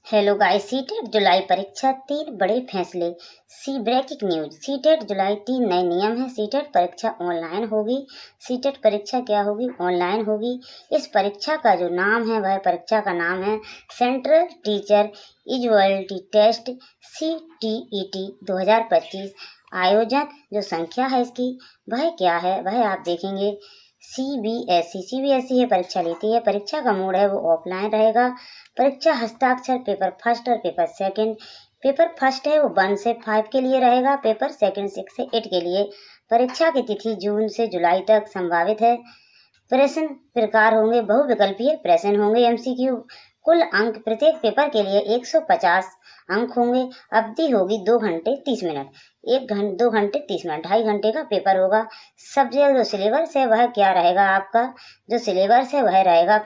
Hello guys, CTET जुलाई परीक्षा 3 बड़े फैसले। सी ब्रेकिंग न्यूज। सीटेट जुलाई 3 नए नियम है। सीटेट परीक्षा ऑनलाइन होगी। सीटेट परीक्षा क्या होगी? ऑनलाइन होगी। इस परीक्षा का जो नाम है वह परीक्षा का नाम है central teacher eligibility test CTET 2025। आयोजक जो संख्या है इसकी वह क्या है वह आप देखेंगे। CBSE है परीक्षा लेती है। परीक्षा का मोड है वो ऑफलाइन रहेगा। परीक्षा हस्ताक्षर पेपर फर्स्ट और पेपर सेकंड। पेपर फर्स्ट है वो 1 से 5 के लिए रहेगा। पेपर सेकंड 6 से 8 के लिए। परीक्षा की तिथि जून से जुलाई तक संभावित है। प्रश्न प्रकार होंगे बहुविकल्पीय प्रश्न होंगे। MCQ। कुल अंक प्रत्येक पेपर के लिए 150 अंक होंगे। अवधि होगी 2 घंटे 30 मिनट। 2 घंटे 30 मिनट 2.5 घंटे का पेपर होगा। सब्जेक्ट जो सिलेबस है वह क्या रहेगा? आपका जो सिलेबस है वह रहेगा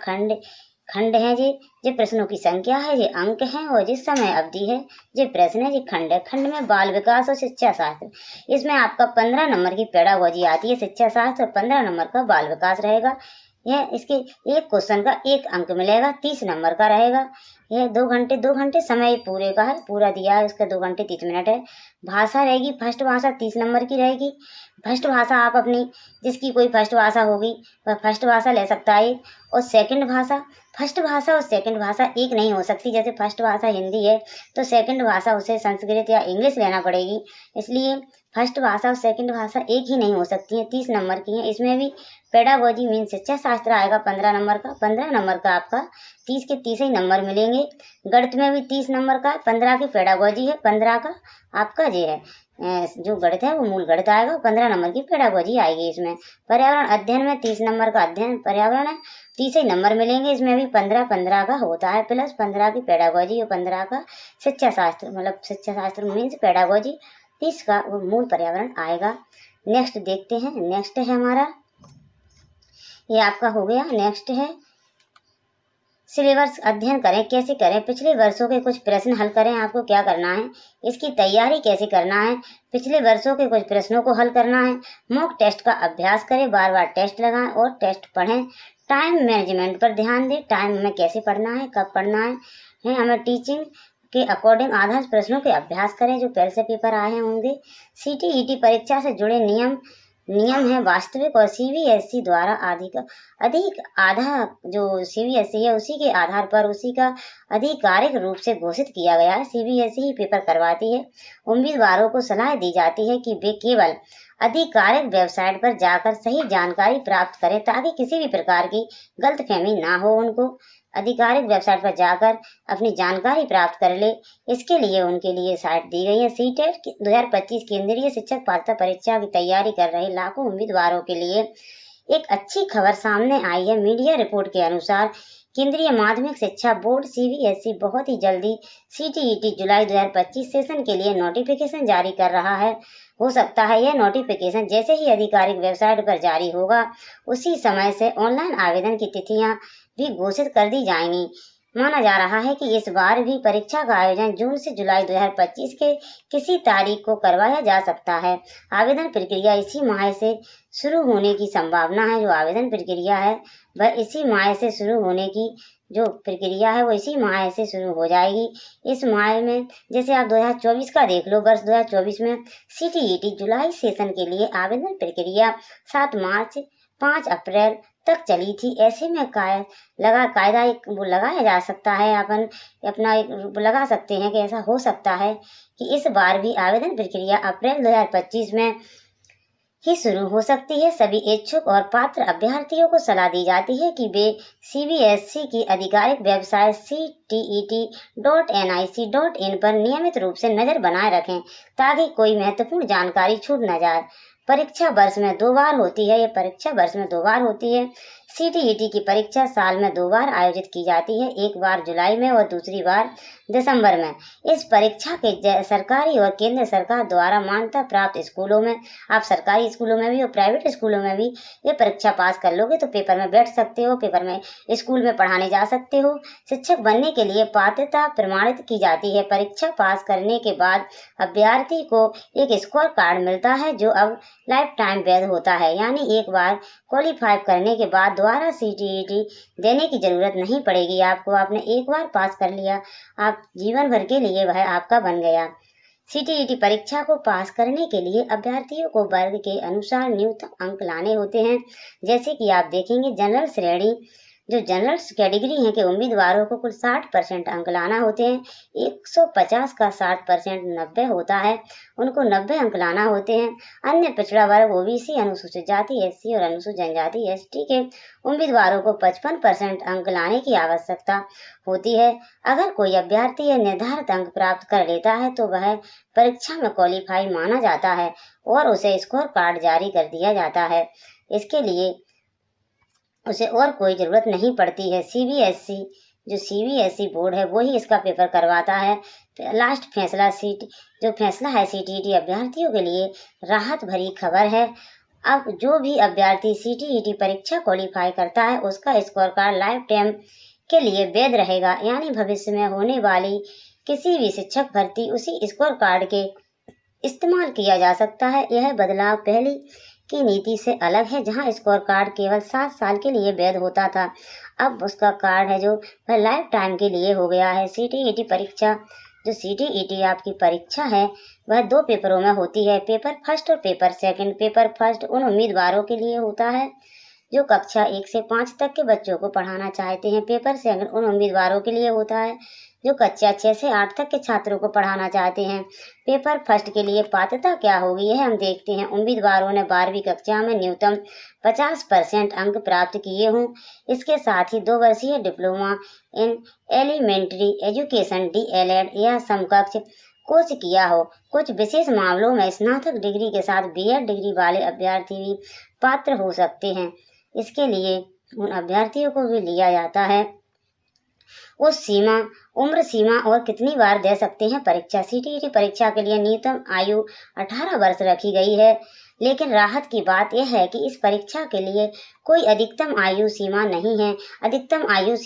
खंड है जी प्रश्नों की संख्या है, ये अंक हैं और जिस समय अवधि है, ये प्रश्न है, ये खंड है। खंड में बाल विकास और शिक्षा शास्त्र। इसमें आपका 15 नंबर की पेडागोजी आती है शिक्षा शास्त्र और 15 नंबर का बाल विकास रहेगा। यह इसके एक क्वेश्चन का 1 अंक मिलेगा, 30 नंबर का रहेगा। यह 2 घंटे समय पूरे का है, पूरा दिया है उसका 2 घंटे 30 मिनट है। भाषा रहेगी फर्स्ट भाषा 30 नंबर की रहेगी। फर्स्ट भाषा आप अपनी जिसकी कोई फर्स्ट भाषा होगी वह फर्स्ट भाषा ले सकता है। और सेकंड भाषा, फर्स्ट भाषा और सेकंड भाषा एक नहीं हो सकती। जैसे फर्स्ट भाषा हिंदी है तो सेकंड भाषा उसे संस्कृत या इंग्लिश लेना पड़ेगी। इसलिए फर्स्ट भाषा और सेकंड भाषा एक ही नहीं हो सकती है। 30 नंबर की है। इसमें भी पेडागोजी मीन शिक्षा शास्त्र आएगा 15 नंबर का। 15 नंबर का आपका 30 के 30 ही नंबर मिलेंगे। गणित में भी 30 नंबर का 15 की पेडागोजी है, 15 का आपका ये है जो गणित है वो मूल गणित आएगा। 15 नंबर की पेडागोजी आएगी इसमें। पर्यावरण अध्ययन में 30 नंबर का अध्ययन पर्यावरण है, 30 ही नंबर मिलेंगे। इसमें भी 15 का होता है प्लस 15 की पेडागोजी और 15 का शिक्षा शास्त्र, मतलब शिक्षा शास्त्र मीन्स पेडागोजी 30 का वो मूल पर्यावरण आएगा। नेक्स्ट देखते हैं। नेक्स्ट है हमारा, ये आपका हो गया। नेक्स्ट है सिलेबस अध्ययन करें। कैसे करें? पिछले वर्षों के कुछ प्रश्न हल करें। आपको क्या करना है, इसकी तैयारी कैसे करना है? पिछले वर्षों के कुछ प्रश्नों को हल करना है। मॉक टेस्ट का अभ्यास करें, बार बार टेस्ट लगाएं और टेस्ट पढ़ें। टाइम मैनेजमेंट पर ध्यान दें। टाइम में कैसे पढ़ना है, कब पढ़ना है हमें टीचिंग के अकॉर्डिंग आधार प्रश्नों के अभ्यास करें जो पहले से पेपर आए होंगे। CTET परीक्षा से जुड़े नियम है वास्तविक और CBSE द्वारा अधिक आधा जो CBSE है उसी के आधार पर उसी का आधिकारिक रूप से घोषित किया गया है। CBSE ही पेपर करवाती है। उम्मीदवारों को सलाह दी जाती है कि वे केवल आधिकारिक वेबसाइट पर जाकर सही जानकारी प्राप्त करें ताकि किसी भी प्रकार की गलतफहमी ना हो। उनको आधिकारिक वेबसाइट पर जाकर अपनी जानकारी प्राप्त कर ले, इसके लिए उनके लिए साइट दी गई है। CTET 2025 केंद्रीय शिक्षक पात्रता परीक्षा की तैयारी कर रहे लाखों उम्मीदवारों के लिए एक अच्छी खबर सामने आई है। मीडिया रिपोर्ट के अनुसार केंद्रीय माध्यमिक शिक्षा बोर्ड CBSE बहुत ही जल्दी CTET जुलाई 2025 सेशन के लिए नोटिफिकेशन जारी कर रहा है। हो सकता है यह नोटिफिकेशन जैसे ही आधिकारिक वेबसाइट पर जारी होगा उसी समय से ऑनलाइन आवेदन की तिथियां भी घोषित कर दी जाएंगी। माना जा रहा है कि इस बार भी परीक्षा का आयोजन जून से जुलाई 2025 के किसी तारीख को करवाया जा सकता है। आवेदन प्रक्रिया इसी माह से शुरू होने की संभावना है। जो आवेदन प्रक्रिया है वह इसी माह से शुरू होने की जो प्रक्रिया है वो इसी माह से शुरू हो जाएगी। इस माह में जैसे आप 2024 का देख लो, वर्ष 2024 में CTET जुलाई सेशन के लिए आवेदन प्रक्रिया 7 मार्च 5 अप्रैल तक चली थी। ऐसे में कायदा एक वो लगाया जा सकता है, अपना एक लगा सकते हैं कि ऐसा हो सकता है कि इस बार भी आवेदन प्रक्रिया अप्रैल 2025 में ही शुरू हो सकती है। सभी इच्छुक और पात्र अभ्यर्थियों को सलाह दी जाती है कि वे CBSE की आधिकारिक वेबसाइट CTET.nic.in पर नियमित रूप से नजर बनाए रखें ताकि कोई महत्वपूर्ण जानकारी छूट न जाए। परीक्षा वर्ष में 2 बार होती है। ये परीक्षा वर्ष में 2 बार होती है। CTET की परीक्षा साल में 2 बार आयोजित की जाती है, एक बार जुलाई में और दूसरी बार दिसंबर में। इस परीक्षा के सरकारी और केंद्र सरकार द्वारा मान्यता प्राप्त स्कूलों में, आप सरकारी स्कूलों में भी और प्राइवेट स्कूलों में भी ये परीक्षा पास कर लोगे तो पेपर में बैठ सकते हो, पेपर में स्कूल में पढ़ाने जा सकते हो। शिक्षक बनने के लिए पात्रता प्रमाणित की जाती है। परीक्षा पास करने के बाद अभ्यर्थी को एक स्कोर कार्ड मिलता है जो अब लाइफ टाइम वैध होता है, यानी एक बार क्वालिफाई करने के बाद दोबारा CTET देने की ज़रूरत नहीं पड़ेगी आपको। आपने एक बार पास कर लिया, आप जीवन भर के लिए वह आपका बन गया। CTET परीक्षा को पास करने के लिए अभ्यर्थियों को वर्ग के अनुसार न्यूनतम अंक लाने होते हैं। जैसे कि आप देखेंगे, जनरल श्रेणी जो जनरल कैटेगरी हैं के उम्मीदवारों को कुल 60% अंक लाना होते हैं। 150 का 60% 90 होता है, उनको 90 अंक लाना होते हैं। अन्य पिछड़ा वर्ग OBC, अनुसूचित जाति SC और अनुसूचित जनजाति ST के उम्मीदवारों को 55% अंक लाने की आवश्यकता होती है। अगर कोई अभ्यर्थी निर्धारित अंक प्राप्त कर लेता है तो वह परीक्षा में क्वालिफाई माना जाता है और उसे स्कोर कार्ड जारी कर दिया जाता है। इसके लिए उसे और कोई ज़रूरत नहीं पड़ती है। CBSE जो CBSE बोर्ड है वही इसका पेपर करवाता है। लास्ट फैसला जो फैसला है CTET अभ्यर्थियों के लिए राहत भरी खबर है। अब जो भी अभ्यर्थी CTET परीक्षा क्वालिफाई करता है उसका स्कोर कार्ड लाइफ टाइम के लिए वैध रहेगा, यानी भविष्य में होने वाली किसी भी शिक्षक भर्ती उसी स्कोर कार्ड के इस्तेमाल किया जा सकता है। यह बदलाव पहली की नीति से अलग है, जहां स्कोर कार्ड केवल 7 साल के लिए वैध होता था। अब उसका कार्ड है जो वह लाइफ टाइम के लिए हो गया है। CTET परीक्षा जो CTET आपकी परीक्षा है वह 2 पेपरों में होती है, पेपर फर्स्ट और पेपर सेकंड। पेपर फर्स्ट उन उम्मीदवारों के लिए होता है जो कक्षा 1 से 5 तक के बच्चों को पढ़ाना चाहते हैं। पेपर सेकंड उन उम्मीदवारों के लिए होता है जो कक्षा 6 से 8 तक के छात्रों को पढ़ाना चाहते हैं। पेपर फर्स्ट के लिए पात्रता क्या होगी यह हम देखते हैं। उम्मीदवारों ने 12वीं कक्षा में न्यूनतम 50% अंक प्राप्त किए हों। इसके साथ ही 2 वर्षीय diploma in elementary education DLED या समकक्ष कोर्स किया हो। कुछ विशेष मामलों में स्नातक डिग्री के साथ BEd डिग्री वाले अभ्यर्थी भी पात्र हो सकते हैं। इसके लिए उन अभ्यर्थियों को भी लिया जाता है। उम्र सीमा और कितनी बार दे सकते हैं परीक्षा। CTET परीक्षा के लिए न्यूनतम आयु 18 वर्ष रखी गई है, लेकिन राहत की बात यह है कि इस परीक्षा के लिए कोई अधिकतम आयु सीमा नहीं है। अधिकतम आयु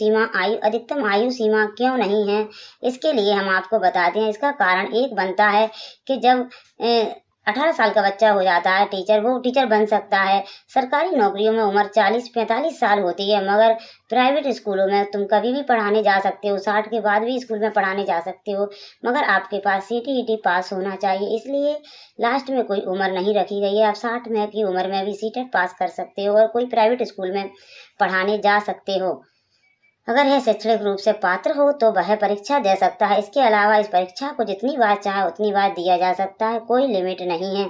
सीमा क्यों नहीं है, इसके लिए हम आपको बताते हैं। इसका कारण एक बनता है कि जब 18 साल का बच्चा हो जाता है वो टीचर बन सकता है। सरकारी नौकरियों में उम्र 40-45 साल होती है, मगर प्राइवेट स्कूलों में तुम कभी भी पढ़ाने जा सकते हो। 60 के बाद भी स्कूल में पढ़ाने जा सकते हो, मगर आपके पास CTET पास होना चाहिए। इसलिए लास्ट में कोई उम्र नहीं रखी गई है। आप 60 में की उम्र में भी CTET पास कर सकते हो और कोई प्राइवेट स्कूल में पढ़ाने जा सकते हो। अगर यह शैक्षणिक रूप से पात्र हो तो वह परीक्षा दे सकता है। इसके अलावा इस परीक्षा को जितनी बार चाहे उतनी बार दिया जा सकता है, कोई लिमिट नहीं है।